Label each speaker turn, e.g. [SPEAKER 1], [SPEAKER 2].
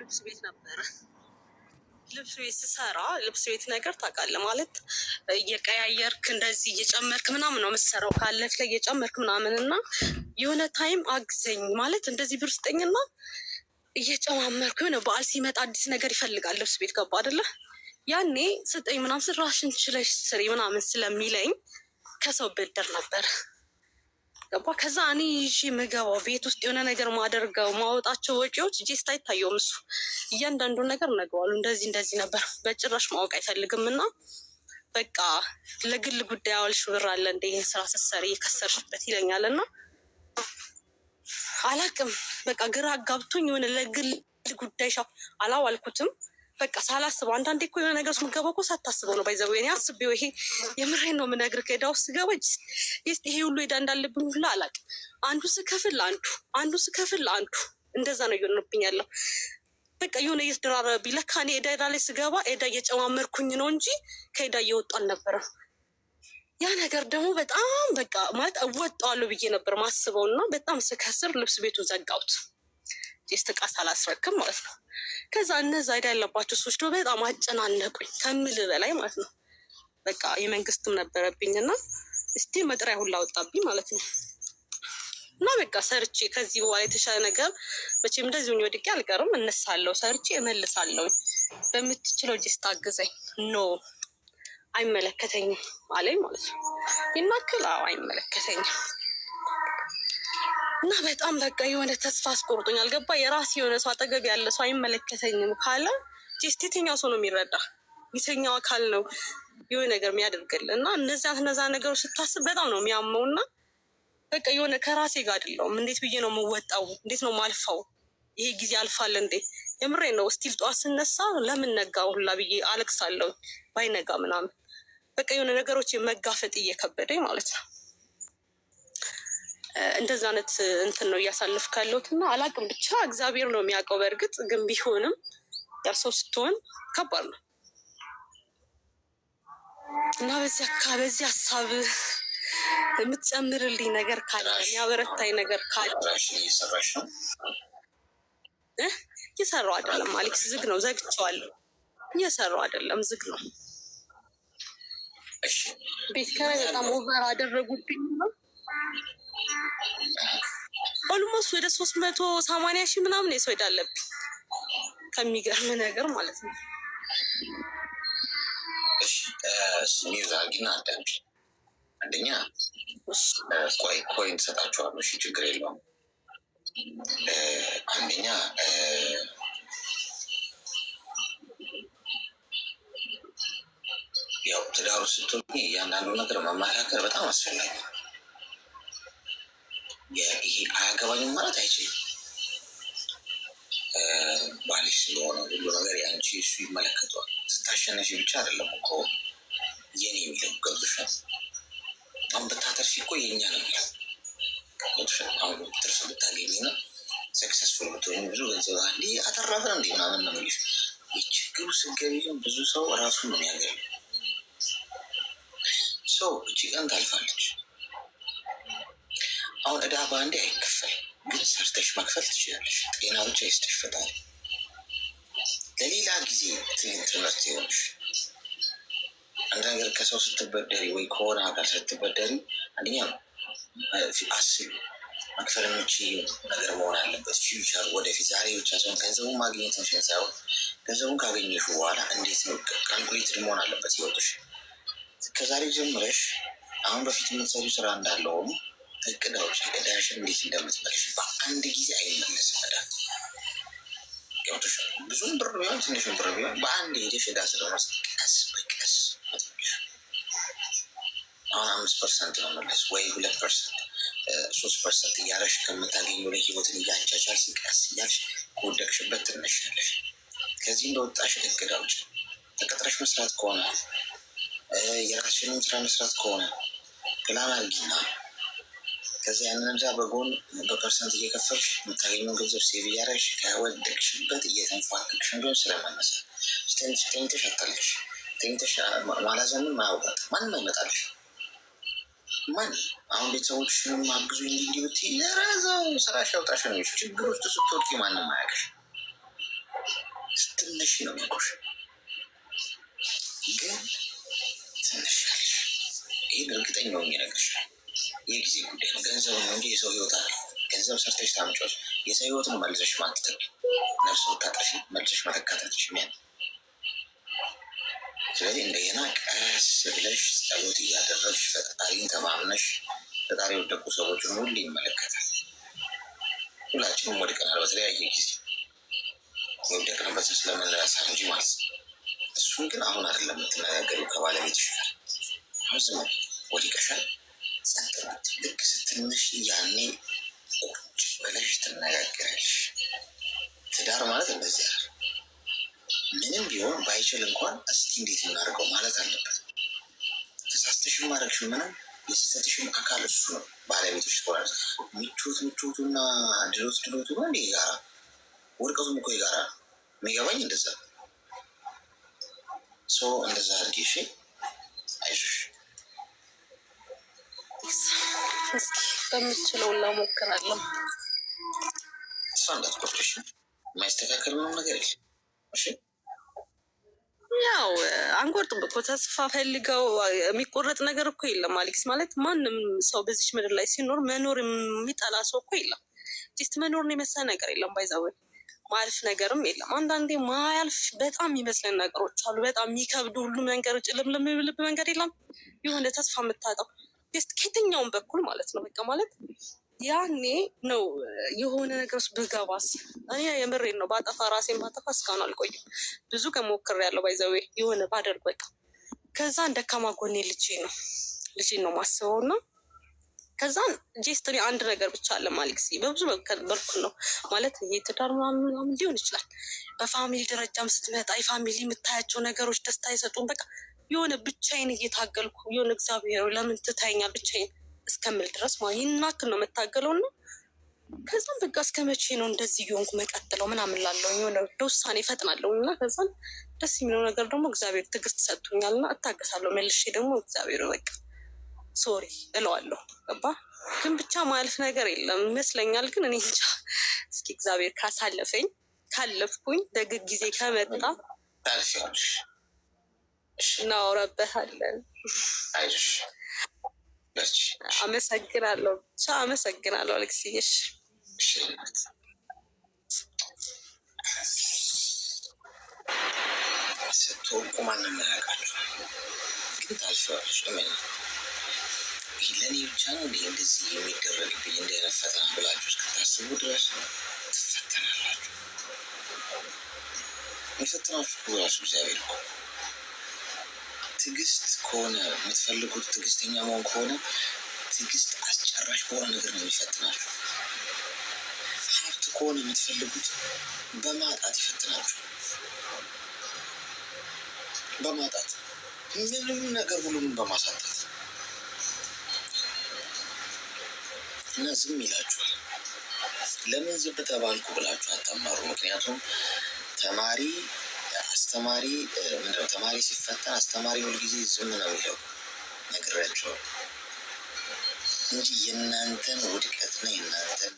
[SPEAKER 1] ልብስ ቤት ነበረ። ልብስ ቤት ስሰራ ልብስ ቤት ነገር ታውቃለህ ማለት እየቀያየርክ እንደዚህ እየጨመርክ ምናምን ነው የምትሰራው፣ ካለች ላይ እየጨመርክ ምናምን እና የሆነ ታይም አግዘኝ ማለት እንደዚህ ብር ስጠኝና እየጨማመርኩ የሆነ በዓል ሲመጣ አዲስ ነገር ይፈልጋል ልብስ ቤት ገባ አይደለ? ያኔ ስጠኝ ምናምን ስራሽን ችለሽ ስሪ ምናምን ስለሚለኝ ከሰው ብድር ነበር ገባ። ከዛ እኔ ይዤ የምገባው ቤት ውስጥ የሆነ ነገር ማደርገው ማወጣቸው ወጪዎች ጄስት አይታየውም። እሱ እያንዳንዱ ነገር ነገዋሉ እንደዚህ እንደዚህ ነበር በጭራሽ ማወቅ አይፈልግም። እና በቃ ለግል ጉዳይ አዋልሽ ብር አለ እንደ ይህን ስራ ስትሰሪ የከሰርሽበት ይለኛል። እና አላቅም በቃ ግራ አጋብቶኝ የሆነ ለግል ጉዳይ አላዋልኩትም። በቃ ሳላስበው አንዳንዴ እኮ የሆነ ነገር ስምገባ እኮ ሳታስበው ነው ባይዘው እኔ አስቤው ይሄ የምሬን ነው የምነግርህ። ሄዳ ውስጥ ስገባ ይሄ ሁሉ ሄዳ እንዳለብኝ ሁላ አላውቅም። አንዱ ስከፍል አንዱ ስከፍል አንዱ እንደዛ ነው እየሆነብኝ ያለው። በቃ የሆነ እየተደራረበብኝ ለካ እኔ ኤዳ ላይ ስገባ ኤዳ እየጨማመርኩኝ ነው እንጂ ከኤዳ እየወጡ አልነበረም። ያ ነገር ደግሞ በጣም በቃ ማለት እወጣዋለሁ ብዬ ነበር ማስበው እና በጣም ስከስር ልብስ ቤቱን ዘጋሁት። ጄስት ዕቃ ሳላስረክብ ማለት ነው። ከዛ እነዛ ሄዳ ያለባቸው ሰዎች ደግሞ በጣም አጨናነቁኝ ከምል በላይ ማለት ነው። በቃ የመንግስትም ነበረብኝ እና እስቲ መጥሪያ ሁላ ወጣብኝ ማለት ነው። እና በቃ ሰርቼ ከዚህ በኋላ የተሻለ ነገር መቼም እንደዚህ ወድቄ አልቀርም፣ እነሳለሁ፣ ሰርቼ እመልሳለሁ፣ በምትችለው ጄስት አግዘኝ። ኖ አይመለከተኝም አለኝ ማለት ነው። ይናክል አይመለከተኝም። እና በጣም በቃ የሆነ ተስፋ አስቆርጦኛል ገባ። የራሴ የሆነ ሰው አጠገብ ያለ ሰው አይመለከተኝም ካለ ጄስት የትኛው ሰው ነው የሚረዳ? የትኛው አካል ነው የሆነ ነገር የሚያደርግል? እና እነዛ ነገሮች ስታስብ በጣም ነው የሚያመው። እና በቃ የሆነ ከራሴ ጋር አይደለሁም። እንዴት ብዬ ነው የምወጣው? እንዴት ነው ማልፈው? ይሄ ጊዜ አልፋል እንዴ? የምሬ ነው። ስቲል ጠዋት ስነሳ ለምን ነጋ ሁላ ብዬ አለቅሳለሁ። ባይነጋ ምናምን በቃ የሆነ ነገሮች መጋፈጥ እየከበደኝ ማለት ነው። እንደዛ አይነት እንትን ነው እያሳለፍኩ ያለሁት እና አላቅም ብቻ እግዚአብሔር ነው የሚያውቀው። በእርግጥ ግን ቢሆንም ያርሰው ስትሆን ከባድ ነው እና በዚህ ሀሳብ የምትጨምርልኝ ነገር ካለ የሚያበረታኝ ነገር ካለ። እየሰራሁ አይደለም አሌክስ፣ ዝግ ነው፣ ዘግቼዋለሁ። እየሰራሁ አይደለም፣ ዝግ ነው። ቤት ኪራይ በጣም ኦቨር አደረጉብኝ ነው። ኦልሞስት ወደ 380,000 ምናምን የሰው ሄዳ አለብኝ ከሚገርም ነገር ማለት ነው።
[SPEAKER 2] ሚዛ ግን አዳምጪ። አንደኛ ኮይን ትሰጣችኋለሁ። እሺ ችግር የለውም። አንደኛ ያው ትዳሩ ስትሆኚ እያንዳንዱ ነገር መመካከር በጣም አስፈላጊ ነው። ይሄ አያገባኝም ማለት አይችልም። ባልሽ ስለሆነ ሁሉ ነገር የአንቺ እሱ ይመለከተዋል። ስታሸነፊ ብቻ አይደለም እኮ የኔ የሚለው ገብቶሻል። አሁን ብታተርፊ እኮ የኛ ነው የሚለው ገብቶሻል። አሁን ትርፍ ብታገኝ ነው ሰክሰስፉል ብትሆኝ ብዙ ገንዘብ አንዴ አተረፈ እንዴ ምናምን ነው የሚልሽ። የችግሩ ስገቢ ግን ብዙ ሰው ራሱን ነው የሚያገኝ። ሰው እቺ ቀን ታልፋለች። አሁን እዳ በአንዴ አይከፈል፣ ግን ሰርተሽ መክፈል ትችላለሽ። ጤና ብቻ ይስጥሽ ፈጣሪ። ለሌላ ጊዜ ትምህርት ይሆንሽ። አንድ ነገር ከሰው ስትበደሪ ወይ ከሆነ አካል ስትበደሪ አንደኛ አስቢ፣ መክፈል የምችይው ነገር መሆን አለበት። ፊውቸር ወደፊት፣ ዛሬ ብቻ ሳይሆን ገንዘቡን ማግኘት መቻል ሳይሆን ገንዘቡን ካገኘሽ በኋላ እንዴት ነው ካልኩሌትድ መሆን አለበት ህይወትሽ። ከዛሬ ጀምረሽ አሁን በፊት የምትሰሩ ስራ እንዳለውም እቅዳዎች እዳሽን እንዴት እንደምትመልሽ በአንድ ጊዜ አይመለስም። እዳ ገብቶሻል። ብዙም ብር ቢሆን ትንሽም ብር ቢሆን በአንድ ሄደሽ እዳ ስለሆነ ቀስ በቀስ መትመልሽ። አሁን 5% ነው መለስ ወይ 2% 3% እያረሽ ከምታገኘው ላይ ህይወትን እያቻቻል ሲቀስ እያልሽ ከወደቅሽበት ትነሻለሽ። ከዚህ እንደወጣሽ እቅድ አውጪ። ተቀጥረሽ መስራት ከሆነ የራስሽንም ስራ መስራት ከሆነ ፕላን አድርጊና ከዚያ ያንን እዳ በጎን በፐርሰንት እየከፈልሽ የምታገኘውን ገንዘብ ሴቭ እያደረግሽ ከወደቅሽበት እየተንፏቅቅሽ እንዲሆን ስለመነሳት ተኝተሽ አታልቅሽ። ተኝተሽ ማላዘንም አያውቃት ማንም አይመጣልሽ። ማን አሁን ቤተሰቦችሽንም አግዙ እንዲህ ብትይ ለራዛው ስራሽ ያውጣሽ ነው። ችግር ውስጥ ስትወድቂ ማንም አያውቅሽ። ስትነሺ ነው የሚያውቁሽ። ግን ትንሽ ያለሽ ይህን እርግጠኛ ሆኜ እነግርሻለሁ። የጊዜ ጉዳይ ነው። ገንዘብ ነው እንጂ የሰው ህይወት አለ። ገንዘብ ሰርተሽ ታምጫዎች የሰው ህይወት ነው መልሰሽ ማትተኪ። ነፍስ ብታጠፊ መልሰሽ መተካታትሽ ሚያ። ስለዚህ እንደገና ቀስ ብለሽ ጸሎት እያደረግሽ ፈጣሪን ተማምነሽ፣ ፈጣሪ የወደቁ ሰዎችን ሁሉ ይመለከታል። ሁላችንም ወድቀናል በተለያየ ጊዜ። የወደቅንበት ስለምንረሳ እንጂ ማለት ነው። እሱን ግን አሁን አይደለም የምትነጋገሪው ከባለቤትሽ ጋር። ዝም ወድቀሻል፣ ጸጥ ልክ ስትነሽ ያኔ ቁጭ ብለሽ ትነጋገራለሽ። ትዳር ማለት እንደዚህ ያለ ምንም ቢሆን ባይችል እንኳን እስቲ እንዴት እናደርገው ማለት አለበት። ተሳስተሽም ማድረግሽ ምንም የስህተትሽም አካል እሱ ነው። ባለቤቶች ተቆራረጥ ምቾቱና ድሎቱ እንደ ጋራ ወድቀቱም እኮ የጋራ ነው። የሚገባኝ እንደዛ እንደዛ አድርጌ እሺ፣ አይዞሽ።
[SPEAKER 1] እስኪ በምችለው ላሞክራለሁ።
[SPEAKER 2] እሷ እንዳትቆርጥሽ፣ የማይስተካከል ምንም ነገር የለም። እሺ
[SPEAKER 1] ያው አንቆርጥም እኮ ተስፋ ፈልገው የሚቆረጥ ነገር እኮ የለም። አሌክስ ማለት ማንም ሰው በዚች ምድር ላይ ሲኖር መኖር የሚጠላ ሰው እኮ የለም። ጅስት መኖርን የመሰለ ነገር የለም። ባይዛወ ማያልፍ ነገርም የለም። አንዳንዴ ማያልፍ በጣም የሚመስለን ነገሮች አሉ። በጣም የሚከብዱ ሁሉም ነገሮች ልምልም ልብ መንገድ የለም። የሆነ ተስፋ የምታጣው ጅስት ከየትኛውም በኩል ማለት ነው። በቃ ማለት ያኔ ነው የሆነ ነገር ውስጥ ብገባስ። እኔ የምሬን ነው። ባጠፋ ራሴን ባጠፋ እስካሁን አልቆይም። ብዙ ከሞክሬያለሁ። ባይዘዌ የሆነ ባደርግ በቃ ከዛ ደካማ ጎኔ ልጄን ነው ማስበው እና ከዛን ጄስት እኔ አንድ ነገር ብቻ አለ ማሊክሲ በብዙ በኩል ነው ማለት ይሄ ትዳር ምናምን ሊሆን ይችላል። በፋሚሊ ደረጃም ስትመጣ የፋሚሊ የምታያቸው ነገሮች ደስታ አይሰጡም። በቃ የሆነ ብቻዬን እየታገልኩ የሆነ እግዚአብሔር ለምን ትታይኛል ብቻዬን እስከምል ድረስ ማለት ይናክል ነው የምታገለው እና ከዛም በቃ እስከ መቼ ነው እንደዚህ እየሆንኩ መቀጥለው ምናምን ላለው የሆነ ለውሳኔ እፈጥናለሁ እና ከዛም ደስ የሚለው ነገር ደግሞ እግዚአብሔር ትዕግስት ሰጥቶኛል እና እታገሳለሁ። መልሼ ደግሞ እግዚአብሔር በቃ ሶሪ እለዋለሁ። ገባ ግን ብቻ ማያልፍ ነገር የለም ይመስለኛል። ግን እኔ እንጃ። እስኪ እግዚአብሔር ካሳለፈኝ ካለፍኩኝ ደግ ጊዜ ከመጣ እናወራበታለን። አመሰግናለሁ። ብቻ አመሰግናለሁ አሌክስዬሽ።
[SPEAKER 2] ስትወቁ ማንም ያውቃችሁ ግን ታልፈዋለች። ይህ ለእኔ ብቻ ነው እንደዚህ የሚደረግብኝ እንዲህ አይነት ፈተና ብላችሁ እስክታስቡ ድረስ ትፈተናላችሁ። የፈተናችሁ እኮ ራሱ እግዚአብሔር እኮ ትዕግስት ከሆነ የምትፈልጉት ትዕግስተኛ መሆን ከሆነ ትዕግስት አስጨራሽ በሆነ ነገር ነው የሚፈትናችሁ። ሀብት ከሆነ የምትፈልጉት በማጣት ይፈትናችሁ። በማጣት ምንም ነገር ሁሉም በማሳጣት እና ዝም ይላችኋል። ለምን ዝም ተባልኩ ብላችሁ አታማሩ። ምክንያቱም ተማሪ ሲፈተን አስተማሪ ሁልጊዜ ዝም ነው የሚለው ነግሬያቸዋለሁ እንጂ የእናንተን ውድቀትና የእናንተን